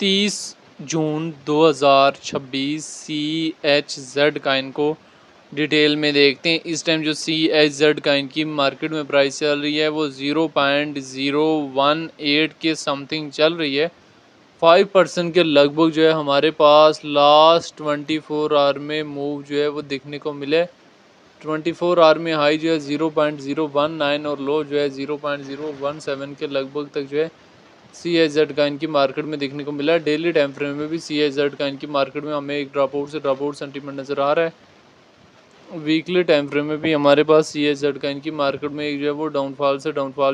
30 जून 2026 CHZ Kine को detail में देखते हैं। इस टाइम जो CHZ काइन की मार्केट में प्राइस चल रही है वो 0.018 के समथिंग चल रही है। 5% के लगभग जो है हमारे पास लास्ट 24 आवर में मूव जो है वो देखने को मिले। 24 आवर में हाई जो है 0.019 और लो जो है 0.017 के लगभग तक जो है CHZ काइन की मार्केट में देखने को मिला है। डेली टाइम फ्रेम में भी CHZ काइन की मार्केट में हमें एक ड्रॉप आउट सेंटीमेंट नज़र आ रहा है। वीकली टाइम फ्रेम में भी हमारे पास CHZ काइन की मार्केट में एक जो है वो डाउनफॉल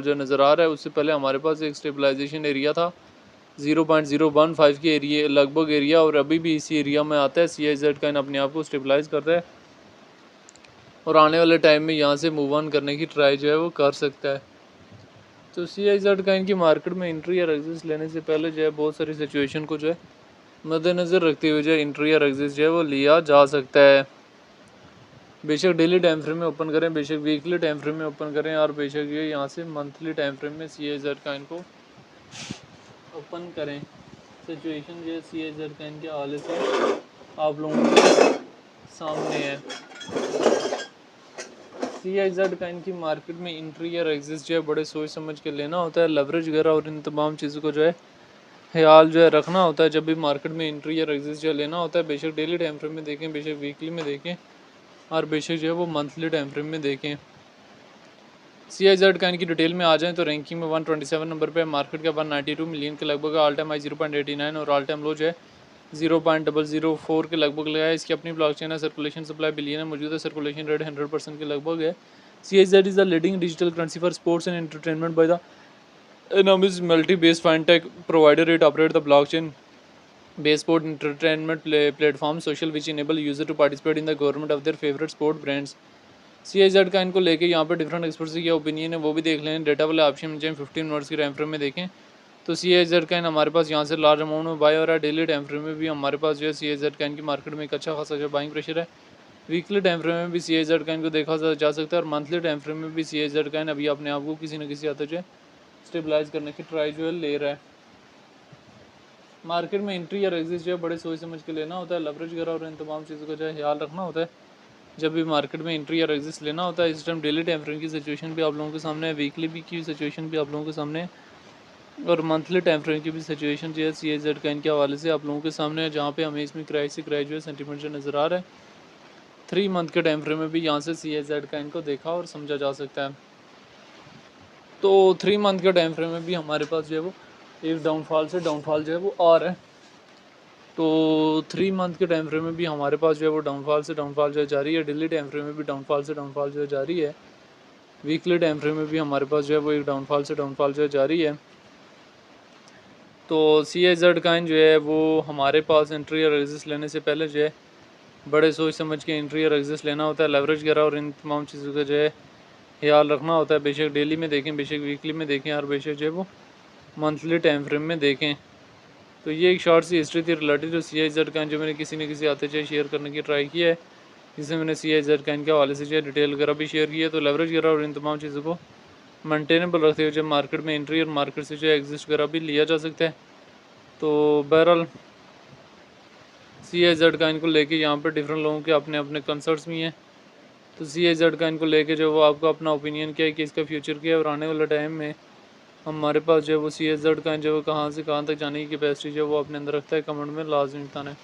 जो नज़र आ रहा है। उससे पहले हमारे पास एक स्टेबलाइजेशन एरिया था 0.015 के एरिया लगभग एरिया, और अभी भी इसी एरिया में आता है। CHZ काइन अपने आप को स्टेबलाइज करता है और आने वाले टाइम में यहाँ से मूव ऑन करने की ट्राई जो है वो कर सकता है। तो CHZ काइन की मार्केट में एंट्री या एग्जिट लेने से पहले जो है बहुत सारी सिचुएशन को जो है मद्देनज़र रखते हुए जो है एंट्री या एग्जिट जो है वो लिया जा सकता है। बेशक डेली टाइम फ्रेम में ओपन करें, बेशक वीकली टाइम फ्रेम में ओपन करें, और बेशक ये यहाँ से मंथली टाइम फ्रेम में CHZ काइन को ओपन करें। सिचुएशन जो है CHZ काइन के हवाले से आप लोगों के सामने है। CHZ काइन की मार्केट में एंट्री या एग्जिट जो है बड़े सोच समझ के लेना होता है। लेवरेज वगैरह और इन तमाम चीज़ों को जो है ख्याल जो है रखना होता है जब भी मार्केट में एंट्री या एग्जिट जो है लेना होता है। बेशक डेली टाइम फ्रेम में देखें, बेशक वीकली में देखें, और बेशक जो है वो मंथली टाइम फ्रेम में देखें। CHZ काइन की डिटेल में आ जाएं तो रैंकिंग में 127 नंबर पे, मार्केट का 192 मिलियन के लगभग, ऑल टाइम हाई 0.89 और ऑल टाइम लो जो है 0.004 के लगभग लगा है। इसकी अपनी ब्लॉकचेन है, सर्कुलेशन सप्लाई बिलियन है, मौजूदा सर्कुलेशन रेट 100% के लगभग है। CHZ is the leading digital currency for sports and entertainment by the enormous multi-based fintech provider. It operates the blockchain based sport entertainment platform social which enable user to participate in the government of their favorite sport brands. CHZ का इनको लेके यहाँ पे different experts की क्या opinion है वो भी देख लें। डेटा वाले ऑप्शन में जाएँ, 15 मिनट्स की टाइम फ्रेम में देखें तो CHZ का हमारे पास यहाँ से लार्ज अमाउंट में बाय हो रहा है। डेली टाइम फ्रेम में भी हमारे पास जो है CHZ का की मार्केट में एक अच्छा खासा जो बाइंग प्रेशर है। वीकली टाइम फ्रेम में भी CHZ का को देखा जा सकता है, और मंथली टाइम फ्रेम में भी CHZ का अभी अपने आप को किसी न किसी हद तक जो है स्टेबलाइज करने की ट्राई जो है ले रहा है। मार्केट में एंट्री या एग्जिट जो है बड़े सोच समझ के लेना होता है। लेवरेज वगैरह और इन तमाम चीज़ों का जो है ख्याल रखना होता है जब भी मार्केट में एंट्री या एग्जिट लेना होता है। इस टाइम डेली टाइम फ्रेम की सिचुएशन भी आप लोगों के सामने है, वीकली भी की सिचुएशन भी आप लोगों के सामने है, और मंथली टाइम फ्रेम की भी सिचुएशन जो है CHZ काइन के हवाले से आप लोगों के सामने है, जहाँ पे हमें इसमें क्राई से क्राई जो है सेंटीमेंट जो नज़र आ रहा है। 3 मंथ के टाइम फ्रेम में भी यहाँ से CHZ काइन को देखा और समझा जा सकता है। तो 3 मंथ के टाइम फ्रेम में भी हमारे पास जो है वो एक डाउनफॉल जो है वो आ रहा है। तो 3 मंथ के टाइम फ्रेम में भी हमारे पास जो है वो डाउनफॉल जो है जारी है। डेली टाइम फ्रेम में भी डाउनफॉल जो है जारी है। वीकली टाइम फ्रेम में भी हमारे पास जो है वो एक डाउनफॉल जो है जारी है। तो CHZ काइन जो है वो हमारे पास एंट्री और एग्जिट लेने से पहले जो है बड़े सोच समझ के एंट्री और एग्जिट लेना होता है। लेवरेज वगैरह और इन तमाम चीज़ों का जो है ख्याल रखना होता है। बेशक डेली में देखें, बेशक वीकली में देखें, और बेशक जो है वो मंथली टाइम फ्रेम में देखें। तो ये एक शॉर्ट सी हिस्ट्री थी रिलेटेड टू CHZ काइन जो मैंने किसी न किसी आते शेयर करने की ट्राई की है, जिसमें मैंने CHZ काइन के हवाले से जो है डिटेल वगैरह भी शेयर की है। तो लेवरेज वगैरह और इन तमाम चीज़ों को मेंटेनेबल रखते हुए जो मार्केट में एंट्री और मार्केट से जो है एग्जिट वगैरह भी लिया जा सकता है। तो बहरहाल CHZ काइन को लेके यहाँ पर डिफरेंट लोगों के अपने अपने कंसर्ट्स भी हैं। तो CHZ काइन को लेके जो वो आपका अपना ओपिनियन क्या है कि इसका फ्यूचर क्या है, और आने वाले टाइम में हमारे पास जो है वो CHZ काइन जो है कहाँ से कहाँ तक जाने की कैपेसिटी जो है वो अपने अंदर रखता है, कमेंट में लाजमी बताना है।